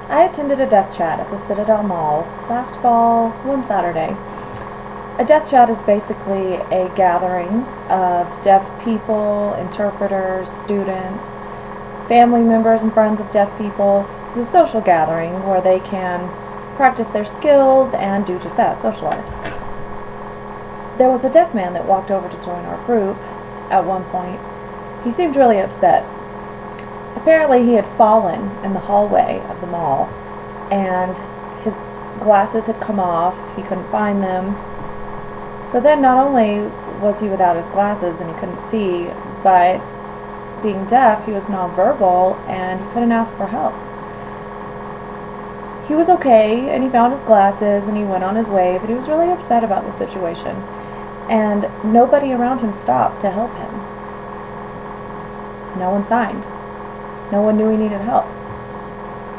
I attended a deaf chat at the Citadel Mall last fall, one Saturday. A deaf chat is basically a gathering of deaf people, interpreters, students, family members and friends of deaf people. It's a social gathering where they can practice their skills and do just that, socialize. There was a deaf man that walked over to join our group at one point. He seemed really upset. Apparently he had fallen in the hallway of the mall and his glasses had come off. He couldn't find them. So then not only was he without his glasses and he couldn't see, but being deaf, he was nonverbal and he couldn't ask for help. He was okay and he found his glasses and he went on his way, but he was really upset about the situation. And nobody around him stopped to help him. No one signed. No one knew he needed help.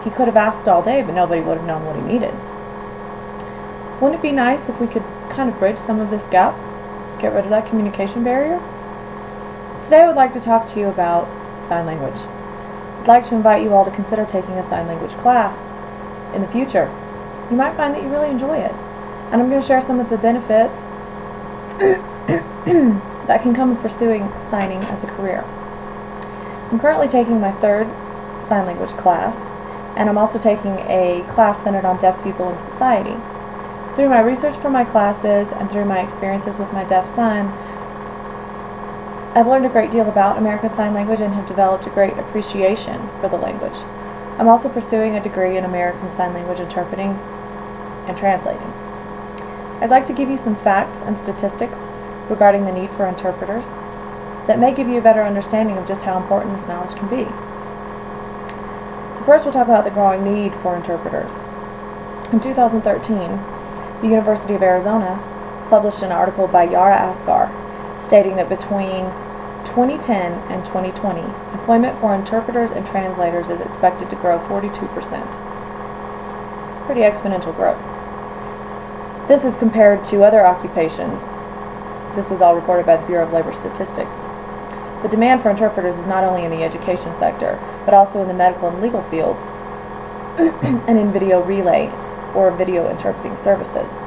He could have asked all day, but nobody would have known what he needed. Wouldn't it be nice if we could kind of bridge some of this gap? Get rid of that communication barrier? Today I would like to talk to you about sign language. I'd like to invite you all to consider taking a sign language class in the future. You might find that you really enjoy it. And I'm going to share some of the benefits that can come with pursuing signing as a career. I'm currently taking my third sign language class, and I'm also taking a class centered on deaf people in society. Through my research for my classes and through my experiences with my deaf son, I've learned a great deal about American Sign Language and have developed a great appreciation for the language. I'm also pursuing a degree in American Sign Language interpreting and translating. I'd like to give you some facts and statistics regarding the need for interpreters that may give you a better understanding of just how important this knowledge can be. So first we'll talk about the growing need for interpreters. In 2013, the University of Arizona published an article by Yara Asghar stating that between 2010 and 2020, employment for interpreters and translators is expected to grow 42%. It's pretty exponential growth. This is compared to other occupations. This was all reported by the Bureau of Labor Statistics. The demand for interpreters is not only in the education sector, but also in the medical and legal fields, and in video relay or video interpreting services.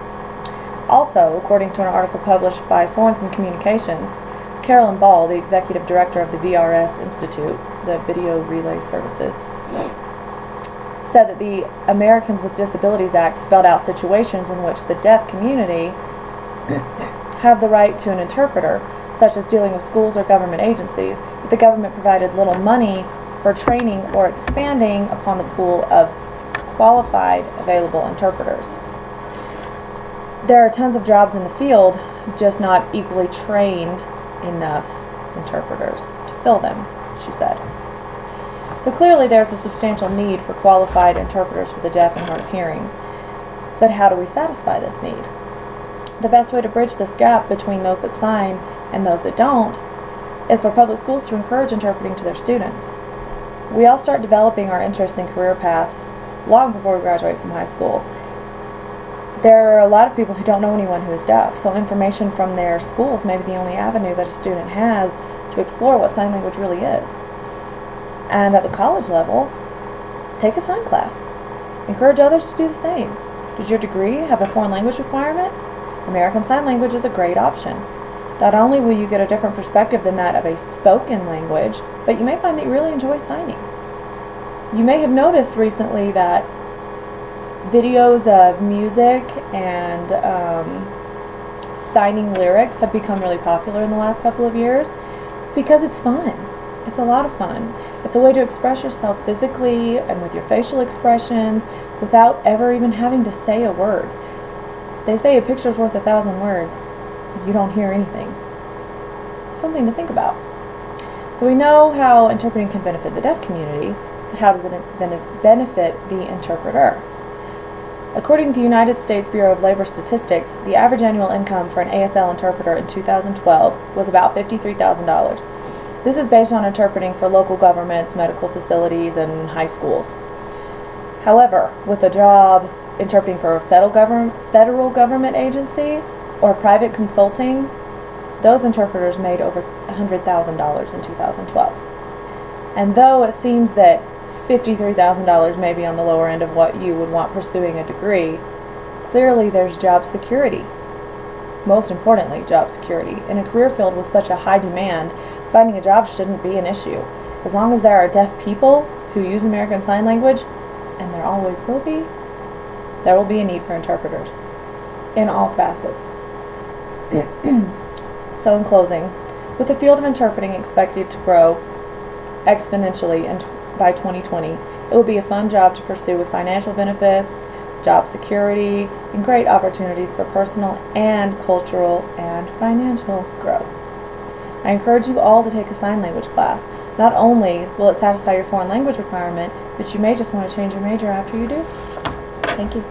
Also, according to an article published by Sorensen Communications, Carolyn Ball, the executive director of the VRS Institute, the Video Relay Services, said that the Americans with Disabilities Act spelled out situations in which the deaf community have the right to an interpreter, such as dealing with schools or government agencies, but the government provided little money for training or expanding upon the pool of qualified available interpreters. There are tons of jobs in the field, just not equally trained enough interpreters to fill them, she said. So clearly there's a substantial need for qualified interpreters for the deaf and hard of hearing. But how do we satisfy this need? The best way to bridge this gap between those that sign and those that don't is for public schools to encourage interpreting to their students. We all start developing our interests and career paths long before we graduate from high school. There are a lot of people who don't know anyone who is deaf, so information from their schools may be the only avenue that a student has to explore what sign language really is. And at the college level, take a sign class. Encourage others to do the same. Does your degree have a foreign language requirement? American Sign Language is a great option. Not only will you get a different perspective than that of a spoken language, but you may find that you really enjoy signing. You may have noticed recently that videos of music and signing lyrics have become really popular in the last couple of years. It's because it's fun. It's a lot of fun. It's a way to express yourself physically and with your facial expressions without ever even having to say a word. They say a picture's worth 1,000 words if you don't hear anything. Something to think about. So we know how interpreting can benefit the deaf community, but how does it benefit the interpreter? According to the United States Bureau of Labor Statistics, the average annual income for an ASL interpreter in 2012 was about $53,000. This is based on interpreting for local governments, medical facilities, and high schools. However, with a job interpreting for a federal government agency or private consulting, those interpreters made over $100,000 in 2012. And though it seems that $53,000 maybe on the lower end of what you would want pursuing a degree, clearly there's job security. Most importantly, job security. In a career field with such a high demand, finding a job shouldn't be an issue. As long as there are deaf people who use American Sign Language, and there always will be, there will be a need for interpreters in all facets. So in closing, with the field of interpreting expected to grow exponentially by 2020, it will be a fun job to pursue with financial benefits, job security, and great opportunities for personal and cultural and financial growth. I encourage you all to take a sign language class. Not only will it satisfy your foreign language requirement, but you may just want to change your major after you do. Thank you.